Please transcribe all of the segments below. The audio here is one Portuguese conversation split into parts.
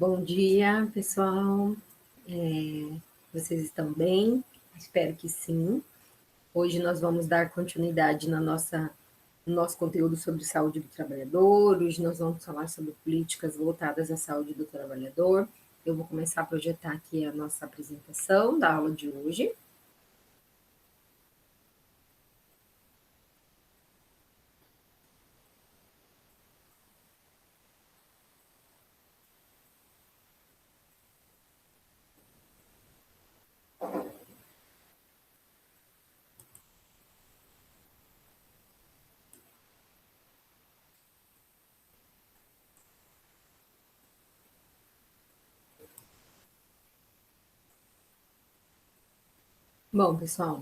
Bom dia, pessoal. Vocês estão bem? Espero que sim. Hoje nós vamos dar continuidade no nosso conteúdo sobre saúde do trabalhador. Hoje nós vamos falar sobre políticas voltadas à saúde do trabalhador. Eu vou começar a projetar aqui a nossa apresentação da aula de hoje. Bom, pessoal,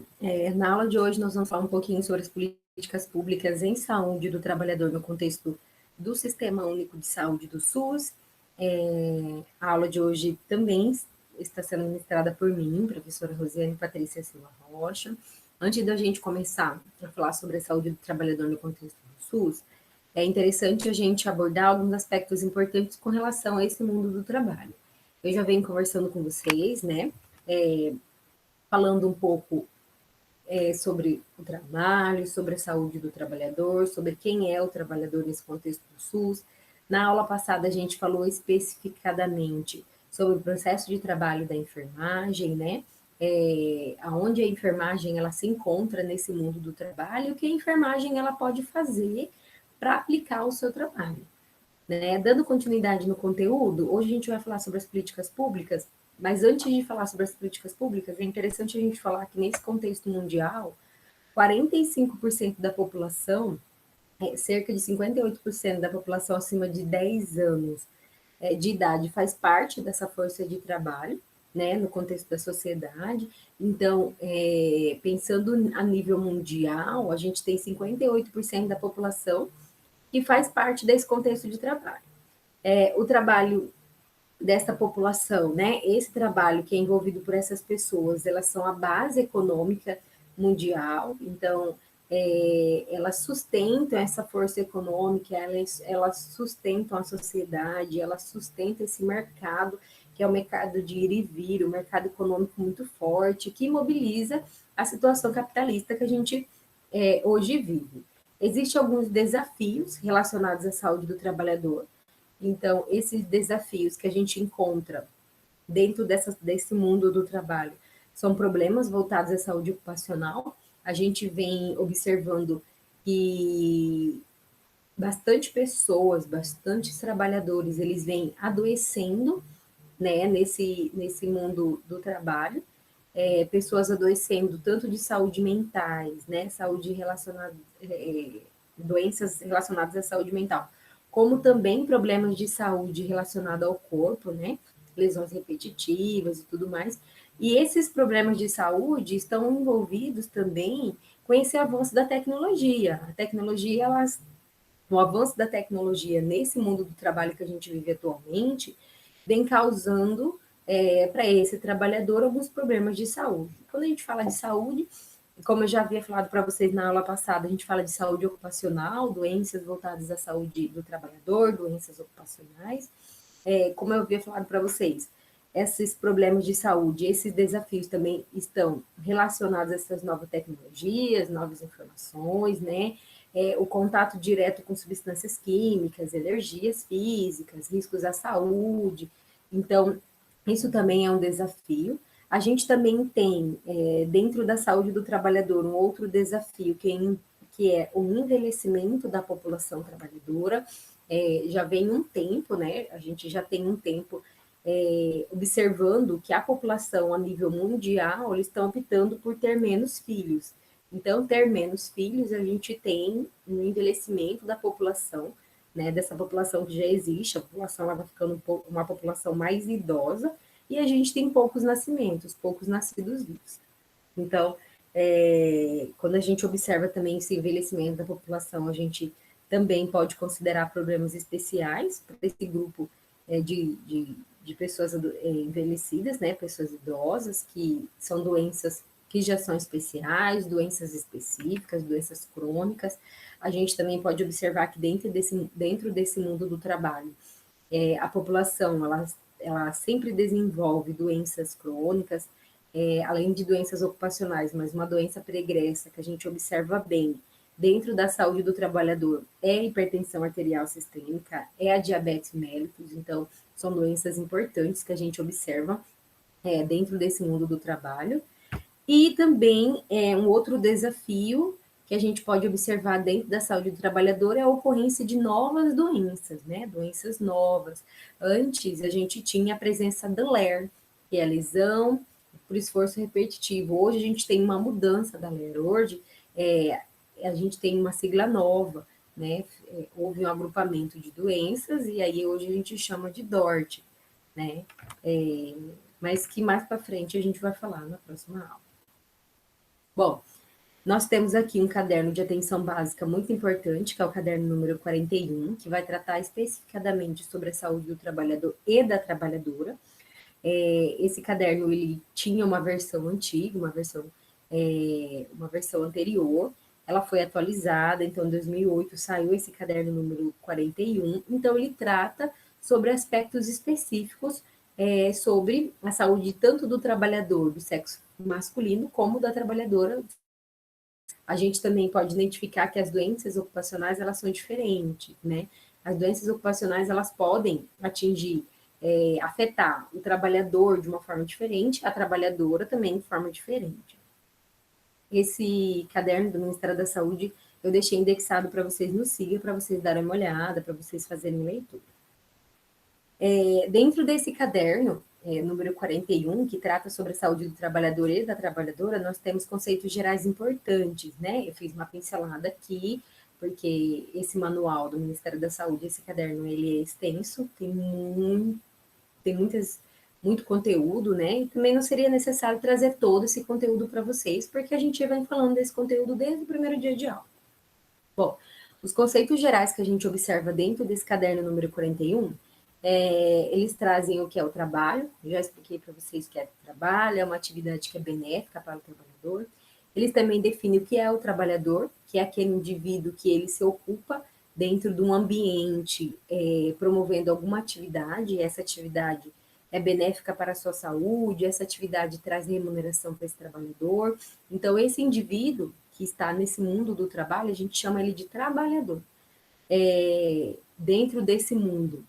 na aula de hoje nós vamos falar um pouquinho sobre as políticas públicas em saúde do trabalhador no contexto do Sistema Único de Saúde do SUS. A aula de hoje também está sendo ministrada por mim, professora Rosiane Patrícia Silva Rocha. Antes da gente começar a falar sobre a saúde do trabalhador no contexto do SUS, é interessante a gente abordar alguns aspectos importantes com relação a esse mundo do trabalho. Eu já venho conversando com vocês, né? Falando um pouco sobre o trabalho, sobre a saúde do trabalhador, sobre quem é o trabalhador nesse contexto do SUS. Na aula passada, a gente falou especificadamente sobre o processo de trabalho da enfermagem, né? Aonde a enfermagem ela se encontra nesse mundo do trabalho, o que a enfermagem ela pode fazer para aplicar o seu trabalho. Né? Dando continuidade no conteúdo, hoje a gente vai falar sobre as políticas públicas, mas antes de falar sobre as políticas públicas, é interessante a gente falar que nesse contexto mundial, 45% da população, cerca de 58% da população acima de 10 anos de idade faz parte dessa força de trabalho, né, no contexto da sociedade. Então, pensando a nível mundial, a gente tem 58% da população que faz parte desse contexto de trabalho. O trabalho dessa população, né? Esse trabalho que é envolvido por essas pessoas, elas são a base econômica mundial, então elas sustentam essa força econômica, elas sustentam a sociedade, elas sustentam esse mercado, que é o mercado de ir e vir, o mercado econômico muito forte, que mobiliza a situação capitalista que a gente hoje vive. Existem alguns desafios relacionados à saúde do trabalhador. Então, esses desafios que a gente encontra dentro desse mundo do trabalho são problemas voltados à saúde ocupacional. A gente vem observando que bastante pessoas, bastantes trabalhadores, eles vêm adoecendo, né, nesse mundo do trabalho, pessoas adoecendo tanto de saúde mentais, né, saúde relacionada, doenças relacionadas à saúde mental, como também problemas de saúde relacionados ao corpo, né, lesões repetitivas e tudo mais. E esses problemas de saúde estão envolvidos também com esse avanço da tecnologia. A tecnologia, o avanço da tecnologia nesse mundo do trabalho que a gente vive atualmente vem causando para esse trabalhador alguns problemas de saúde. Quando a gente fala de saúde, como eu já havia falado para vocês na aula passada, a gente fala de saúde ocupacional, doenças voltadas à saúde do trabalhador, doenças ocupacionais. Como eu havia falado para vocês, esses problemas de saúde, esses desafios também estão relacionados a essas novas tecnologias, novas informações, né? O contato direto com substâncias químicas, energias físicas, riscos à saúde. Então, isso também é um desafio. A gente também tem, dentro da saúde do trabalhador, um outro desafio, que é o envelhecimento da população trabalhadora. Já vem um tempo, né? A gente já tem um tempo observando que a população a nível mundial eles estão optando por ter menos filhos. Então, ter menos filhos, a gente tem um envelhecimento da população, né? Dessa população que já existe, a população ela vai ficando uma população mais idosa, e a gente tem poucos nascimentos, poucos nascidos vivos. Então, quando a gente observa também esse envelhecimento da população, a gente também pode considerar problemas especiais para esse grupo de pessoas envelhecidas, né, pessoas idosas, que são doenças que já são especiais, doenças específicas, doenças crônicas. A gente também pode observar que dentro desse mundo do trabalho, a população ela sempre desenvolve doenças crônicas, além de doenças ocupacionais, mas uma doença pregressa que a gente observa bem dentro da saúde do trabalhador é a hipertensão arterial sistêmica, é a diabetes mellitus, então são doenças importantes que a gente observa dentro desse mundo do trabalho. E também um outro desafio que a gente pode observar dentro da saúde do trabalhador é a ocorrência de novas doenças, né? Doenças novas. Antes a gente tinha a presença da LER, que é a lesão por esforço repetitivo. Hoje a gente tem uma mudança da LER. Hoje a gente tem uma sigla nova, né? Houve um agrupamento de doenças e aí hoje a gente chama de DORT, né? Mas que mais para frente a gente vai falar na próxima aula. Bom, nós temos aqui um caderno de atenção básica muito importante, que é o caderno número 41, que vai tratar especificadamente sobre a saúde do trabalhador e da trabalhadora. Esse caderno ele tinha uma versão antiga, uma versão anterior, ela foi atualizada, então em 2008 saiu esse caderno número 41, então ele trata sobre aspectos específicos sobre a saúde tanto do trabalhador do sexo masculino como da trabalhadora. A gente também pode identificar que as doenças ocupacionais elas são diferentes, né? As doenças ocupacionais elas podem atingir, afetar o trabalhador de uma forma diferente, a trabalhadora também de forma diferente. Esse caderno do Ministério da Saúde eu deixei indexado para vocês no Siga, para vocês darem uma olhada, para vocês fazerem leitura. Dentro desse caderno, número 41, que trata sobre a saúde do trabalhador e da trabalhadora, nós temos conceitos gerais importantes, né? Eu fiz uma pincelada aqui, porque esse manual do Ministério da Saúde, esse caderno, ele é extenso, tem muito conteúdo, né? E também não seria necessário trazer todo esse conteúdo para vocês, porque a gente vem falando desse conteúdo desde o primeiro dia de aula. Bom, os conceitos gerais que a gente observa dentro desse caderno número 41, eles trazem o que é o trabalho, já expliquei para vocês o que é o trabalho, é uma atividade que é benéfica para o trabalhador. Eles também definem o que é o trabalhador, que é aquele indivíduo que ele se ocupa dentro de um ambiente, promovendo alguma atividade, e essa atividade é benéfica para a sua saúde, essa atividade traz remuneração para esse trabalhador. Então, esse indivíduo que está nesse mundo do trabalho, a gente chama ele de trabalhador. Dentro desse mundo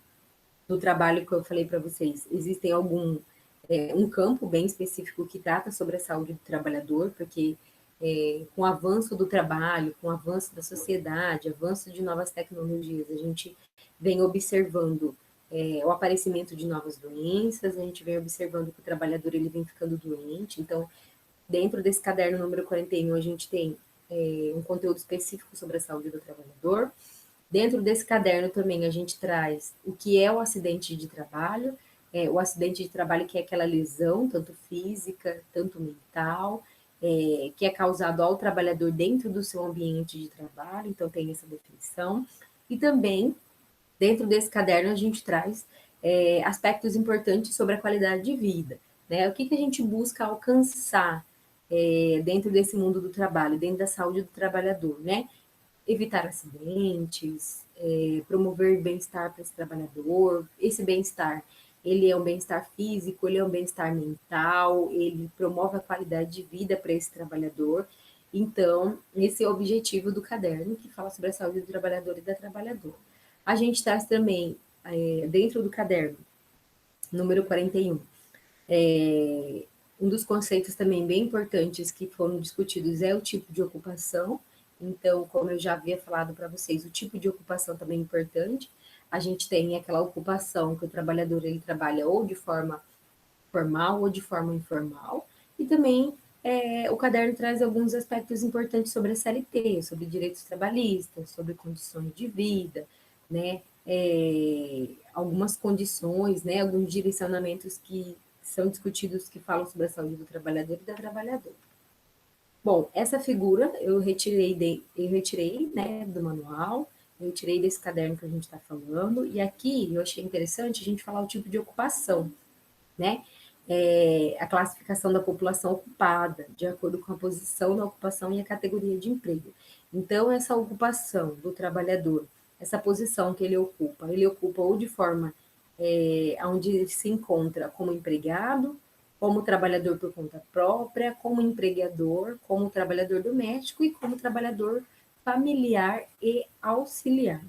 do trabalho que eu falei para vocês, existem um campo bem específico que trata sobre a saúde do trabalhador, porque com o avanço do trabalho, com o avanço da sociedade, avanço de novas tecnologias, a gente vem observando o aparecimento de novas doenças, a gente vem observando que o trabalhador ele vem ficando doente, então dentro desse caderno número 41 a gente tem um conteúdo específico sobre a saúde do trabalhador. Dentro desse caderno também a gente traz o que é o acidente de trabalho, o acidente de trabalho que é aquela lesão, tanto física, tanto mental, que é causado ao trabalhador dentro do seu ambiente de trabalho, então tem essa definição. E também, dentro desse caderno, a gente traz aspectos importantes sobre a qualidade de vida, né? O que a gente busca alcançar dentro desse mundo do trabalho, dentro da saúde do trabalhador, né? Evitar acidentes, promover bem-estar para esse trabalhador. Esse bem-estar, ele é um bem-estar físico, ele é um bem-estar mental, ele promove a qualidade de vida para esse trabalhador. Então, esse é o objetivo do caderno, que fala sobre a saúde do trabalhador e da trabalhadora. A gente traz também, dentro do caderno, número 41, um dos conceitos também bem importantes que foram discutidos é o tipo de ocupação. Então, como eu já havia falado para vocês, o tipo de ocupação também é importante. A gente tem aquela ocupação que o trabalhador ele trabalha ou de forma formal ou de forma informal. E também o caderno traz alguns aspectos importantes sobre a CLT, sobre direitos trabalhistas, sobre condições de vida, né? Algumas condições, né? Alguns direcionamentos que são discutidos que falam sobre a saúde do trabalhador e da trabalhadora. Bom, essa figura eu retirei, né, do manual, eu tirei desse caderno que a gente está falando, e aqui eu achei interessante a gente falar o tipo de ocupação, né? A classificação da população ocupada, de acordo com a posição da ocupação e a categoria de emprego. Então, essa ocupação do trabalhador, essa posição que ele ocupa ou de forma onde se encontra como empregado, como trabalhador por conta própria, como empregador, como trabalhador doméstico e como trabalhador familiar e auxiliar.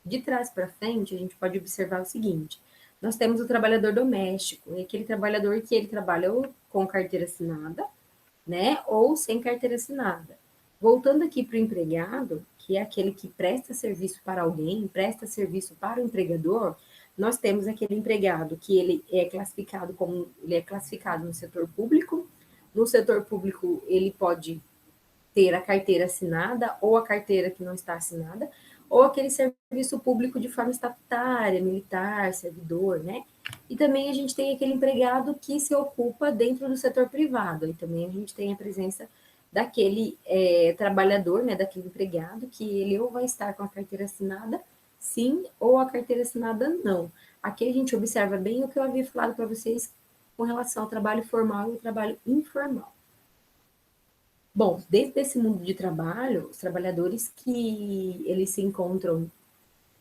De trás para frente, a gente pode observar o seguinte: nós temos o trabalhador doméstico, é aquele trabalhador que ele trabalha ou com carteira assinada, né, ou sem carteira assinada. Voltando aqui para o empregado, que é aquele que presta serviço para alguém, presta serviço para o empregador, nós temos aquele empregado que ele é classificado no setor público. No setor público, ele pode ter a carteira assinada ou a carteira que não está assinada, ou aquele serviço público de forma estatutária, militar, servidor, né? E também a gente tem aquele empregado que se ocupa dentro do setor privado, e também a gente tem a presença daquele trabalhador, né, daquele empregado, que ele ou vai estar com a carteira assinada, sim, ou a carteira assinada, não. Aqui a gente observa bem o que eu havia falado para vocês com relação ao trabalho formal e ao trabalho informal. Bom, dentro desse mundo de trabalho, os trabalhadores que eles se encontram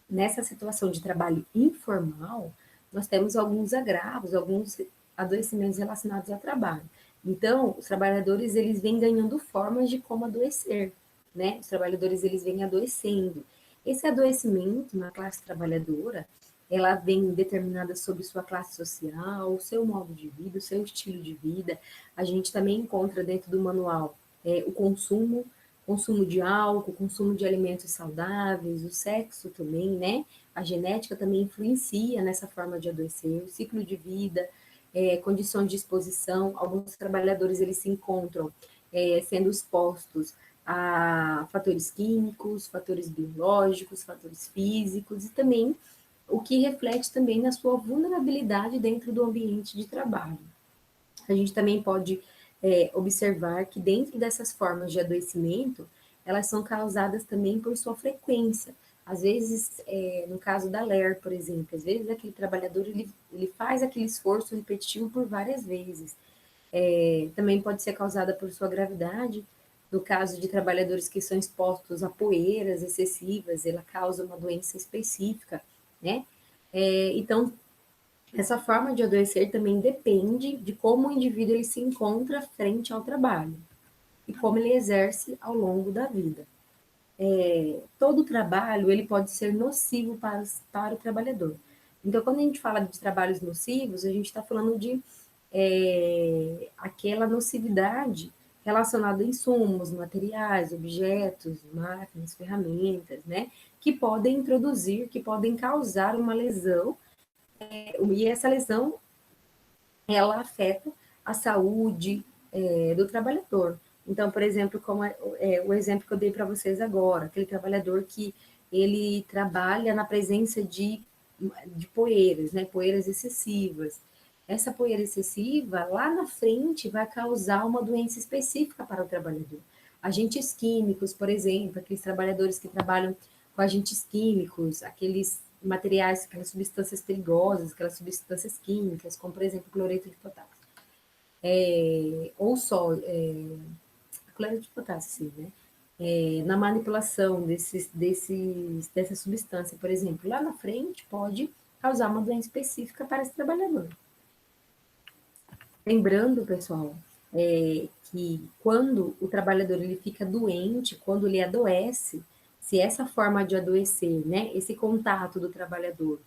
nessa situação de trabalho informal, nós temos alguns agravos, alguns adoecimentos relacionados ao trabalho. Então, os trabalhadores eles vêm ganhando formas de como adoecer, né? Os trabalhadores eles vêm adoecendo. Esse adoecimento na classe trabalhadora, ela vem determinada sobre sua classe social, o seu modo de vida, o seu estilo de vida. A gente também encontra dentro do manual o consumo de álcool, consumo de alimentos saudáveis, o sexo também, né? A genética também influencia nessa forma de adoecer, o ciclo de vida, condições de exposição. Alguns trabalhadores eles se encontram sendo expostos a fatores químicos, fatores biológicos, fatores físicos e também o que reflete também na sua vulnerabilidade dentro do ambiente de trabalho. A gente também pode observar que dentro dessas formas de adoecimento, elas são causadas também por sua frequência. Às vezes, no caso da LER, por exemplo, às vezes aquele trabalhador ele faz aquele esforço repetitivo por várias vezes. Também pode ser causada por sua gravidade. No caso de trabalhadores que são expostos a poeiras excessivas, ela causa uma doença específica, né? Então, essa forma de adoecer também depende de como o indivíduo ele se encontra frente ao trabalho e como ele exerce ao longo da vida. Todo trabalho ele pode ser nocivo para o trabalhador. Então, quando a gente fala de trabalhos nocivos, a gente está falando de aquela nocividade relacionada a insumos, materiais, objetos, máquinas, ferramentas, né, que podem introduzir, que podem causar uma lesão, e essa lesão ela afeta a saúde do trabalhador. Então, por exemplo, como o exemplo que eu dei para vocês agora, aquele trabalhador que ele trabalha na presença de poeiras, né, poeiras excessivas. Essa poeira excessiva, lá na frente, vai causar uma doença específica para o trabalhador. Agentes químicos, por exemplo, aqueles trabalhadores que trabalham com agentes químicos, aqueles materiais, aquelas substâncias perigosas, aquelas substâncias químicas, como, por exemplo, cloreto de potássio. Ou só, cloreto de potássio, sim, né? Na manipulação dessa substância, por exemplo, lá na frente pode causar uma doença específica para esse trabalhador. Lembrando, pessoal, que quando o trabalhador ele fica doente, quando ele adoece, se essa forma de adoecer, né, esse contato do trabalhador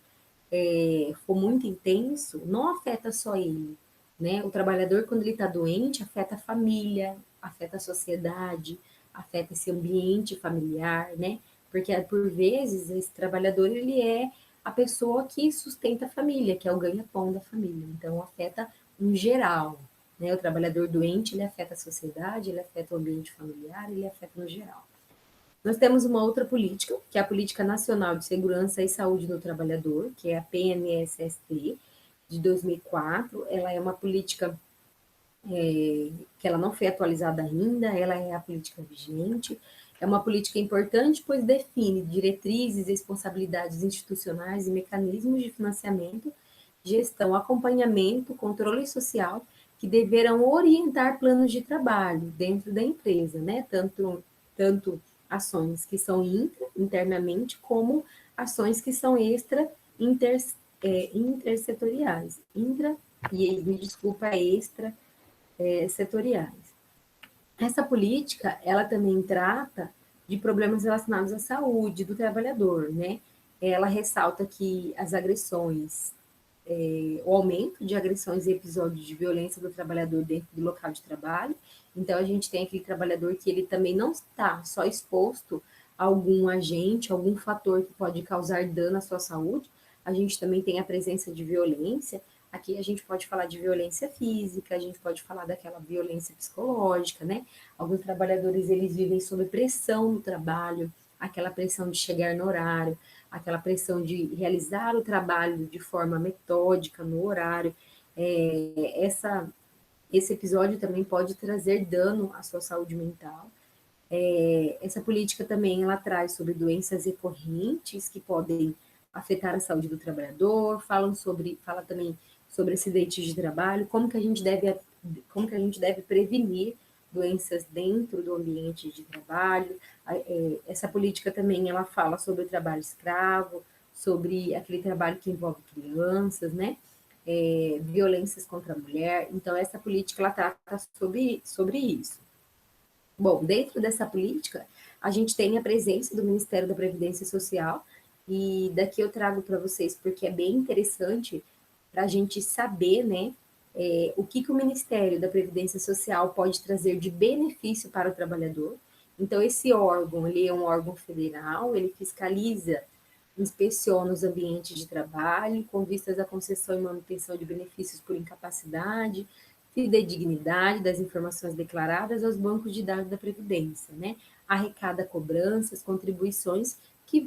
for muito intenso, não afeta só ele, né? O trabalhador, quando ele está doente, afeta a família, afeta a sociedade, afeta esse ambiente familiar, né? Porque, por vezes, esse trabalhador, ele é a pessoa que sustenta a família, que é o ganha-pão da família. Então, afeta em geral, né? O trabalhador doente, ele afeta a sociedade, ele afeta o ambiente familiar, ele afeta no geral. Nós temos uma outra política, que é a Política Nacional de Segurança e Saúde do Trabalhador, que é a PNSST, de 2004. Ela é uma política que ela não foi atualizada ainda, ela é a política vigente. É uma política importante, pois define diretrizes, responsabilidades institucionais e mecanismos de financiamento, gestão, acompanhamento, controle social, que deverão orientar planos de trabalho dentro da empresa, né? Tanto ações que são internamente, como ações que são intersetoriais, e me desculpa, setoriais. Essa política, ela também trata de problemas relacionados à saúde do trabalhador, né? Ela ressalta que as agressões, o aumento de agressões e episódios de violência do trabalhador dentro do local de trabalho. Então, a gente tem aquele trabalhador que ele também não está só exposto a algum agente, algum fator que pode causar dano à sua saúde, a gente também tem a presença de violência. Aqui a gente pode falar de violência física, a gente pode falar daquela violência psicológica, né? Alguns trabalhadores, eles vivem sob pressão no trabalho, aquela pressão de chegar no horário, aquela pressão de realizar o trabalho de forma metódica, no horário. Esse episódio também pode trazer dano à sua saúde mental. Essa política também ela traz sobre doenças recorrentes que podem afetar a saúde do trabalhador, fala também sobre acidentes de trabalho, como que a gente deve prevenir doenças dentro do ambiente de trabalho. Essa política também ela fala sobre o trabalho escravo, sobre aquele trabalho que envolve crianças, né? Violências contra a mulher. Então, essa política ela trata sobre isso. Bom, dentro dessa política, a gente tem a presença do Ministério da Previdência Social, e daqui eu trago para vocês, porque é bem interessante para a gente saber, né, o que o Ministério da Previdência Social pode trazer de benefício para o trabalhador. Então, esse órgão, ele é um órgão federal, ele fiscaliza, inspeciona os ambientes de trabalho, com vistas à concessão e manutenção de benefícios por incapacidade, fidedignidade das informações declaradas aos bancos de dados da Previdência, né? Arrecada cobranças, contribuições que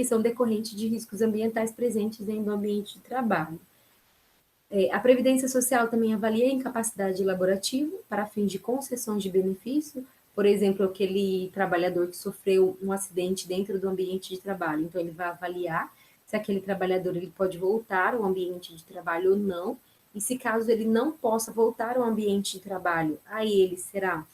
são decorrentes de riscos ambientais presentes dentro do ambiente de trabalho. A Previdência Social também avalia a incapacidade laborativa para fins de concessões de benefício, por exemplo, aquele trabalhador que sofreu um acidente dentro do ambiente de trabalho. Então, ele vai avaliar se aquele trabalhador ele pode voltar ao ambiente de trabalho ou não, e se caso ele não possa voltar ao ambiente de trabalho, a ele será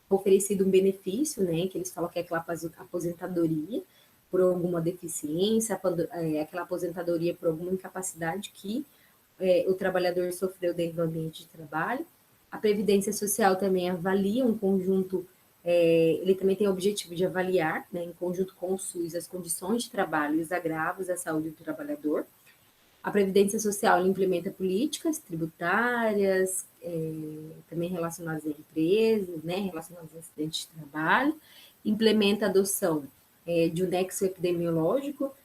oferecido um benefício, né, que eles falam que é aquela aposentadoria por alguma deficiência, aquela aposentadoria por alguma incapacidade que o trabalhador sofreu dentro do ambiente de trabalho. A Previdência Social também avalia um conjunto, ele também tem o objetivo de avaliar, né, em conjunto com o SUS, as condições de trabalho e os agravos à saúde do trabalhador. A Previdência Social implementa políticas tributárias, também relacionadas a empresas, né, relacionadas a acidentes de trabalho, implementa a adoção de um nexo epidemiológico,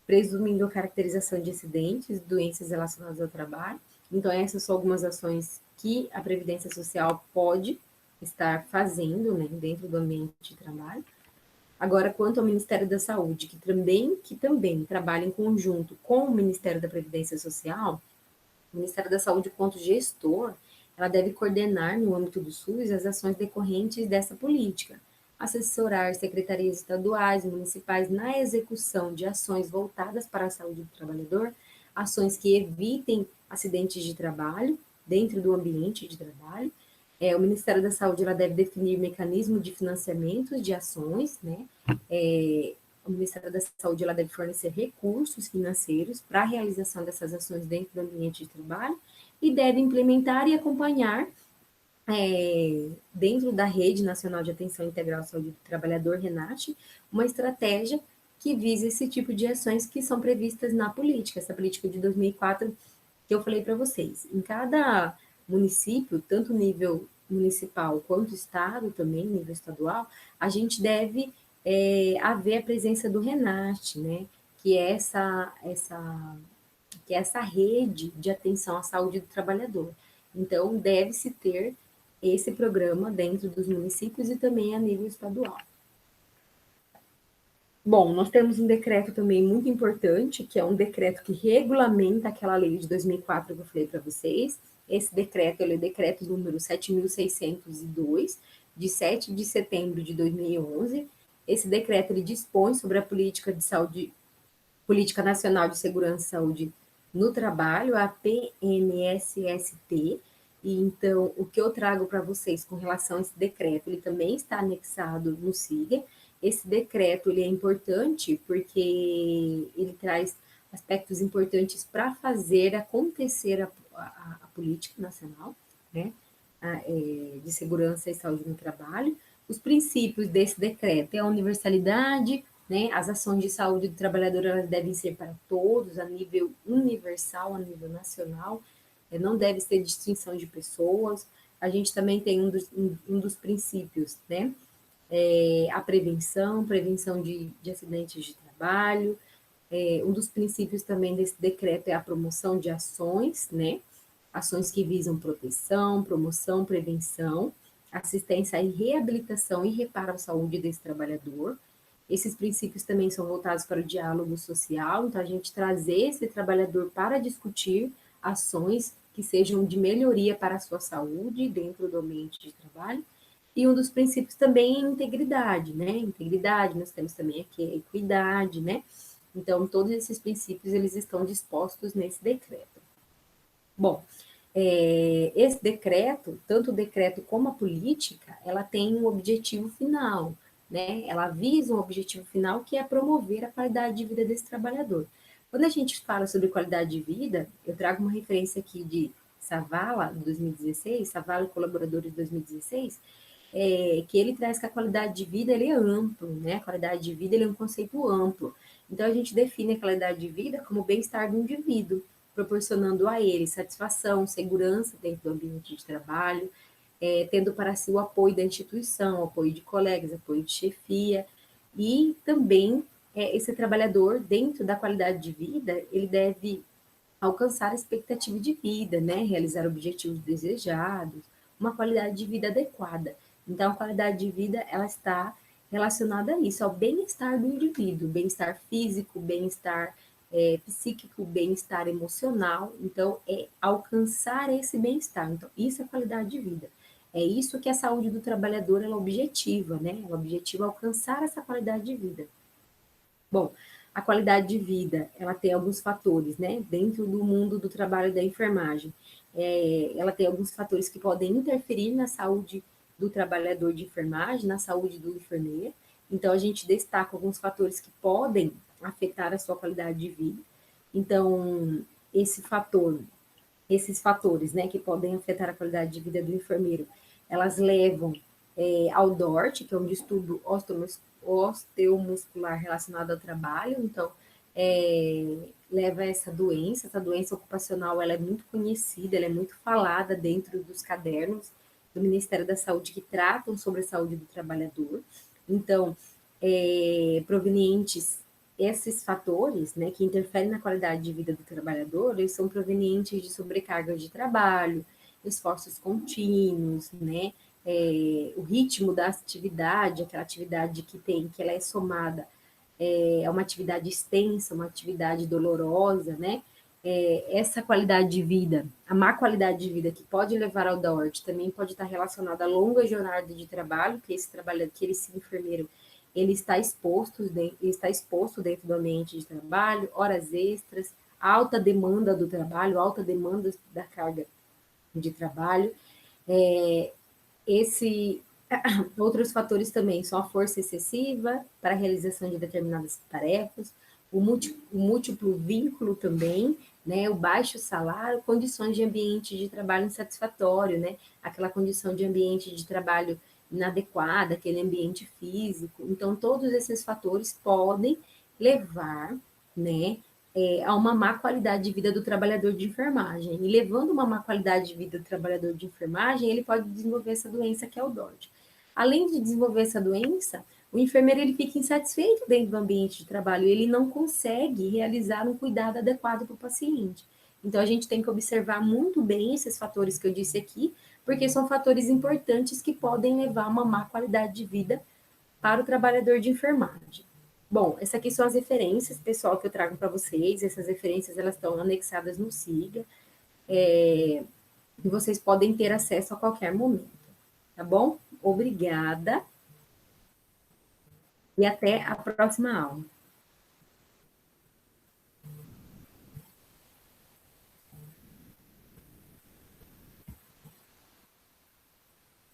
presumindo a caracterização de acidentes, doenças relacionadas ao trabalho. Então, essas são algumas ações que a Previdência Social pode estar fazendo, né, dentro do ambiente de trabalho. Agora, quanto ao Ministério da Saúde, que também trabalha em conjunto com o Ministério da Previdência Social, o Ministério da Saúde, quanto gestor, ela deve coordenar, no âmbito do SUS, as ações decorrentes dessa política, assessorar secretarias estaduais, municipais na execução de ações voltadas para a saúde do trabalhador, ações que evitem acidentes de trabalho dentro do ambiente de trabalho. O Ministério da Saúde ela deve definir mecanismo de financiamento de ações, né? O Ministério da Saúde ela deve fornecer recursos financeiros para a realização dessas ações dentro do ambiente de trabalho e deve implementar e acompanhar dentro da Rede Nacional de Atenção Integral à Saúde do Trabalhador, RENAST, uma estratégia que visa esse tipo de ações que são previstas na política, essa política de 2004 que eu falei para vocês. Em cada município, tanto nível municipal quanto estado também, nível estadual, a gente deve haver a presença do RENAST, né? Que é essa rede de atenção à saúde do trabalhador. Então, deve-se ter esse programa dentro dos municípios e também a nível estadual. Bom, nós temos um decreto também muito importante, que é um decreto que regulamenta aquela lei de 2004 que eu falei para vocês. Esse decreto, ele é o decreto número 7.602, de 7 de setembro de 2011. Esse decreto, ele dispõe sobre a política de saúde, Política Nacional de Segurança e Saúde no Trabalho, a PNSST. E então, o que eu trago para vocês com relação a esse decreto, ele também está anexado no SIGA. Esse decreto ele é importante porque ele traz aspectos importantes para fazer acontecer a política nacional, né, de segurança e saúde no trabalho. Os princípios desse decreto é a universalidade, né, as ações de saúde do trabalhador elas devem ser para todos, a nível universal, a nível nacional, não deve ser distinção de pessoas. A gente também tem um dos princípios, né, a prevenção de acidentes de trabalho. Um dos princípios também desse decreto é a promoção de ações, né? Ações que visam proteção, promoção, prevenção, assistência e reabilitação e reparo à saúde desse trabalhador. Esses princípios também são voltados para o diálogo social, então a gente trazer esse trabalhador para discutir ações que sejam de melhoria para a sua saúde dentro do ambiente de trabalho. E um dos princípios também é integridade, né? Integridade, nós temos também aqui a equidade, né? Então, todos esses princípios, eles estão dispostos nesse decreto. Bom, esse decreto, tanto o decreto como a política, ela tem um objetivo final, né? Ela visa um objetivo final que é promover a qualidade de vida desse trabalhador. Quando a gente fala sobre qualidade de vida, eu trago uma referência aqui de Savala, de 2016, Savala e Colaboradores de 2016, que ele traz que a qualidade de vida ele é amplo, né? A qualidade de vida ele é um conceito amplo. Então, a gente define a qualidade de vida como o bem-estar do indivíduo, proporcionando a ele satisfação, segurança dentro do ambiente de trabalho, tendo para si o apoio da instituição, o apoio de colegas, apoio de chefia, e também esse trabalhador, dentro da qualidade de vida, ele deve alcançar a expectativa de vida, né? Realizar objetivos desejados, uma qualidade de vida adequada. Então, a qualidade de vida, ela está relacionada a isso, ao bem-estar do indivíduo, bem-estar físico, bem-estar psíquico, bem-estar emocional. Então, é alcançar esse bem-estar. Então, isso é qualidade de vida. É isso que a saúde do trabalhador ela objetiva, né? Ela objetiva alcançar essa qualidade de vida. Bom, a qualidade de vida, ela tem alguns fatores, né? Dentro do mundo do trabalho da enfermagem, ela tem alguns fatores que podem interferir na saúde do trabalhador de enfermagem, na saúde do enfermeiro. Então, a gente destaca alguns fatores que podem afetar a sua qualidade de vida. Então, esses fatores, né, que podem afetar a qualidade de vida do enfermeiro, elas levam ao DORT, que é um distúrbio osteomuscular relacionado ao trabalho, então leva a essa doença ocupacional, ela é muito conhecida, ela é muito falada dentro dos cadernos do Ministério da Saúde que tratam sobre a saúde do trabalhador, então, provenientes esses fatores, né, que interferem na qualidade de vida do trabalhador, eles são provenientes de sobrecarga de trabalho, esforços contínuos, né, o ritmo da atividade, aquela atividade que ela é somada é uma atividade extensa, uma atividade dolorosa, né? Essa qualidade de vida, a má qualidade de vida que pode levar ao DORT, também pode estar relacionada à longa jornada de trabalho, que esse trabalhador, que esse enfermeiro, ele está exposto dentro do ambiente de trabalho, horas extras, alta demanda do trabalho, alta demanda da carga de trabalho. Esse Outros fatores também são a força excessiva para a realização de determinadas tarefas, o múltiplo vínculo também, né, o baixo salário, condições de ambiente de trabalho insatisfatório, né, aquela condição de ambiente de trabalho inadequada, aquele ambiente físico. Então, todos esses fatores podem levar, né, a uma má qualidade de vida do trabalhador de enfermagem. E levando uma má qualidade de vida do trabalhador de enfermagem, ele pode desenvolver essa doença que é o DORT. Além de desenvolver essa doença, o enfermeiro ele fica insatisfeito dentro do ambiente de trabalho, ele não consegue realizar um cuidado adequado para o paciente. Então, a gente tem que observar muito bem esses fatores que eu disse aqui, porque são fatores importantes que podem levar a uma má qualidade de vida para o trabalhador de enfermagem. Bom, essas aqui são as referências, pessoal, que eu trago para vocês. Essas referências, elas estão anexadas no SIGA, e vocês podem ter acesso a qualquer momento, tá bom? Obrigada e até a próxima aula.